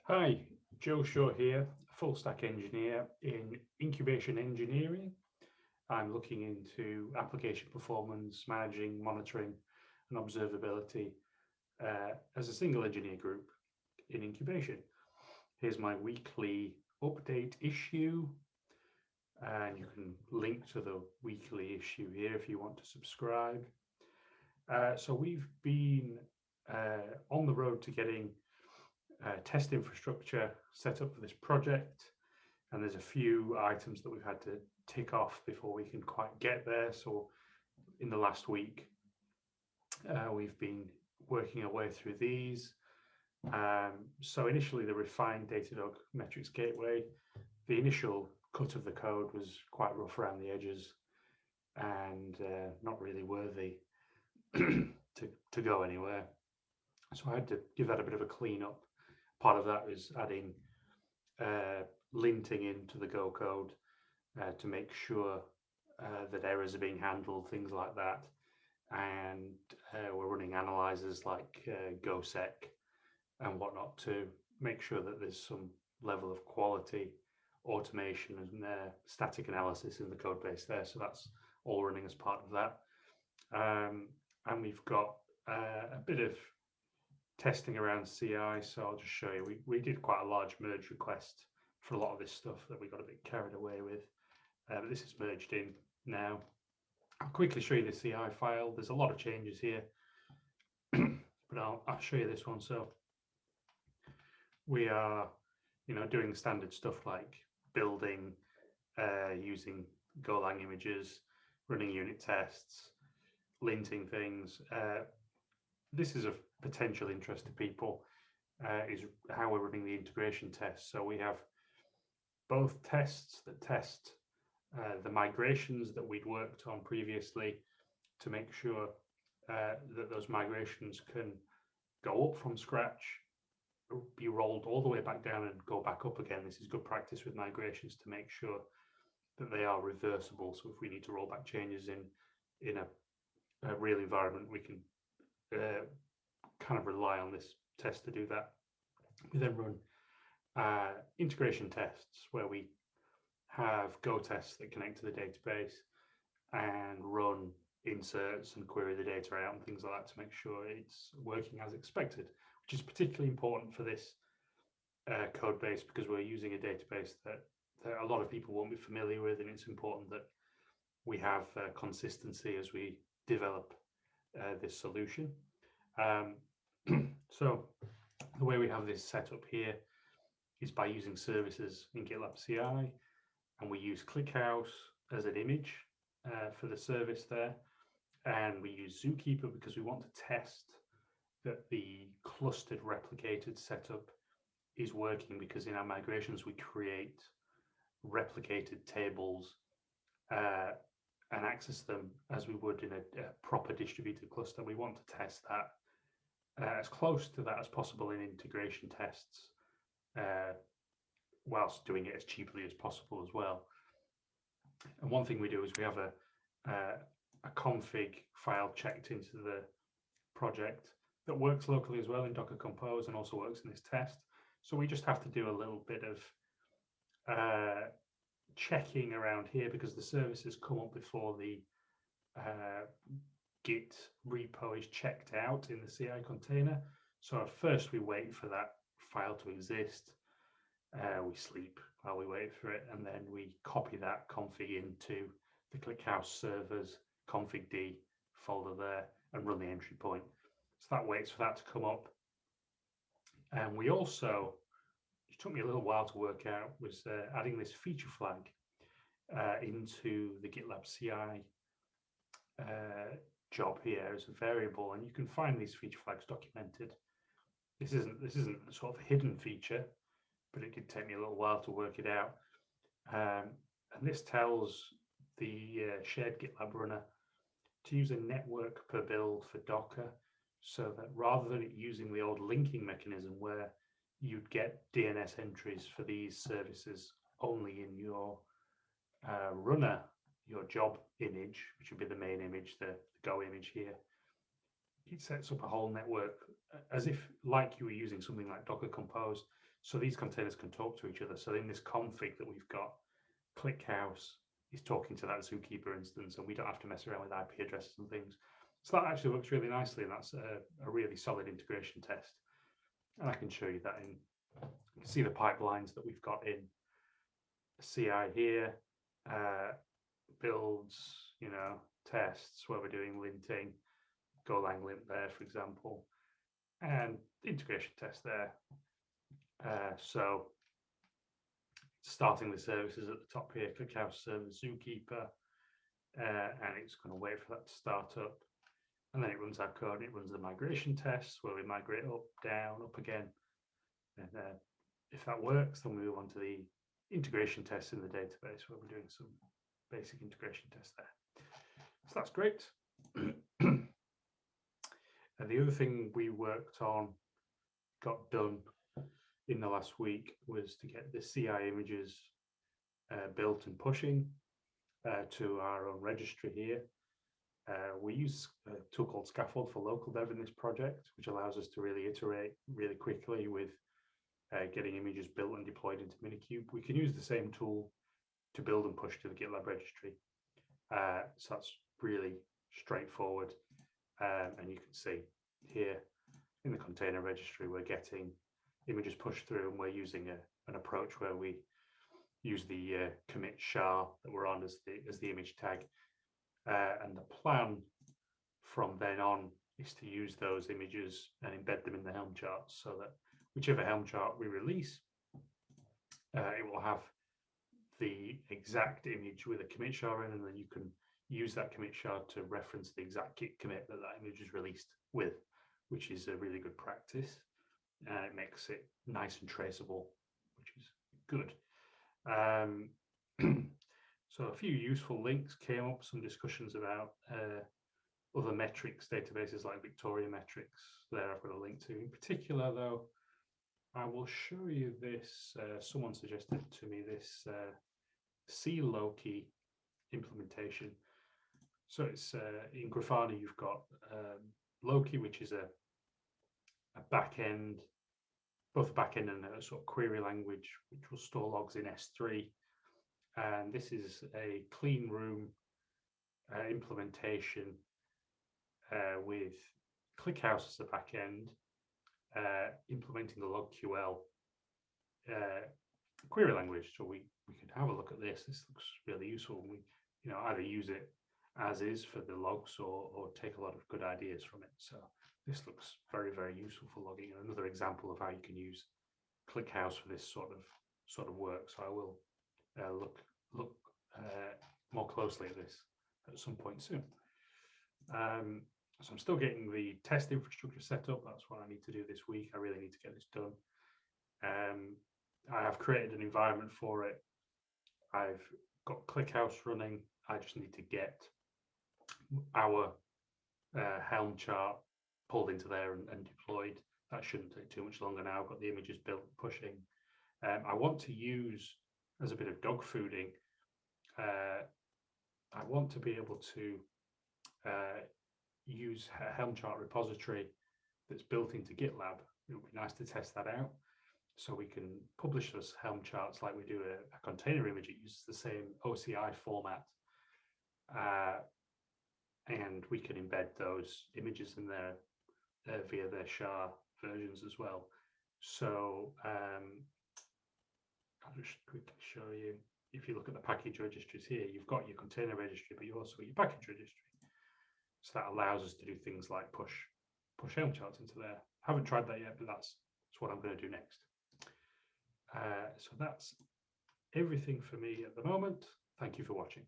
Hi, Joe Shaw here, full stack engineer in incubation engineering. I'm looking into application performance, managing, monitoring, and observability as a single engineer group in incubation. Here's my weekly update issue, and you can link to the weekly issue here if you want to subscribe. So we've been on the road to getting test infrastructure set up for this project, and there's a few items that we've had to tick off before we can quite get there. So in the last week, we've been working our way through these. So initially, the refined Datadog metrics gateway, the initial cut of the code was quite rough around the edges and not really worthy to go anywhere. So I had to give that a bit of a clean up. Part of that is adding linting into the Go code to make sure that errors are being handled, things like that. And we're running analyzers like GoSec and whatnot to make sure that there's some level of quality automation and static analysis in the code base there. So that's all running as part of that. And we've got a bit of testing around CI. So I'll just show you. We did quite a large merge request for a lot of this stuff that we got a bit carried away with. But this is merged in now. I'll quickly show you the CI file. There's a lot of changes here, but I'll show you this one. So we are, doing the standard stuff like building, using Golang images, running unit tests, linting things. This is of potential interest to people, is how we're running the integration tests. So we have both tests that test the migrations that we'd worked on previously to make sure that those migrations can go up from scratch, be rolled all the way back down and go back up again. This is good practice with migrations to make sure that they are reversible. So if we need to roll back changes in a real environment, we can kind of rely on this test to do that. We then run integration tests where we have Go tests that connect to the database and run inserts and query the data out and things like that to make sure it's working as expected, which is particularly important for this code base because we're using a database that a lot of people won't be familiar with, and it's important that we have consistency as we develop this solution. So the way we have this set up here is by using services in GitLab CI, and we use ClickHouse as an image for the service there, and we use Zookeeper because we want to test that the clustered replicated setup is working, because in our migrations we create replicated tables and access them as we would in a proper distributed cluster. We want to test that as close to that as possible in integration tests, whilst doing it as cheaply as possible as well. And one thing we do is we have a config file checked into the project that works locally as well in Docker Compose and also works in this test. So we just have to do a little bit of checking around here because the services come up before the Git repo is checked out in the CI container. So at first we wait for that file to exist. We sleep while we wait for it, and then we copy that config into the ClickHouse servers config.d folder there and run the entry point. So that waits for that to come up. And we also, it took me a little while to work out, was adding this feature flag into the GitLab CI job here as a variable, and you can find these feature flags documented. This isn't sort of a hidden feature, but it did take me a little while to work it out. And this tells the shared GitLab runner to use a network per build for Docker, so that rather than it using the old linking mechanism where you'd get DNS entries for these services only in your runner, your job image, which would be the main image, the Go image here, it sets up a whole network as if like you were using something like Docker Compose. So these containers can talk to each other. So in this config that we've got, ClickHouse is talking to that Zookeeper instance, and we don't have to mess around with IP addresses and things. So that actually works really nicely, and that's a really solid integration test. And I can show you that in, you can see the pipelines that we've got in CI here, builds, tests where we're doing linting, Golang lint there, for example, and integration test there. So starting the services at the top here, ClickHouse server Zookeeper, and it's going to wait for that to start up. And then it runs our code, and it runs the migration tests where we migrate up, down, up again. And if that works, then we move on to the integration tests in the database where we're doing some basic integration tests there. So that's great. And the other thing we worked on, got done in the last week, was to get the CI images built and pushing to our own registry here. We use a tool called Scaffold for local dev in this project, which allows us to really iterate really quickly with getting images built and deployed into Minikube. We can use the same tool to build and push to the GitLab registry. So that's really straightforward. And you can see here in the container registry, we're getting images pushed through, and we're using an approach where we use the commit char that we're on as the image tag. And the plan from then on is to use those images and embed them in the Helm charts, so that whichever Helm chart we release, it will have the exact image with a commit char in, and then you can use that commit char to reference the exact git commit that image is released with, which is a really good practice. It makes it nice and traceable, which is good. So a few useful links came up, some discussions about other metrics databases like Victoria Metrics. There I've got a link to. In particular, though, I will show you this. Someone suggested to me this C-Loki implementation. So it's in Grafana, you've got Loki, which is a backend, both a backend and a sort of query language, which will store logs in S3. And this is a clean room implementation with ClickHouse as the backend, implementing the LogQL query language. So we can have a look at this. This looks really useful. We either use it as is for the logs or take a lot of good ideas from it. So this looks very, very useful for logging, and another example of how you can use ClickHouse for this sort of work. So I will look more closely at this at some point soon. So I'm still getting the test infrastructure set up. That's what I need to do this week. I really need to get this done. I have created an environment for it. I've got ClickHouse running. I just need to get our Helm chart pulled into there and deployed. That shouldn't take too much longer now. I've got the images built, pushing. I want to use, as a bit of dog fooding, I want to be able to use a Helm chart repository that's built into GitLab. It would be nice to test that out. So we can publish those Helm charts like we do a container image. It uses the same OCI format. And we can embed those images in there via their char versions as well. So I'll just quickly show you. If you look at the package registries here, you've got your container registry, but you also got your package registry. So that allows us to do things like push Helm charts into there. I haven't tried that yet, but that's what I'm going to do next. So that's everything for me at the moment. Thank you for watching.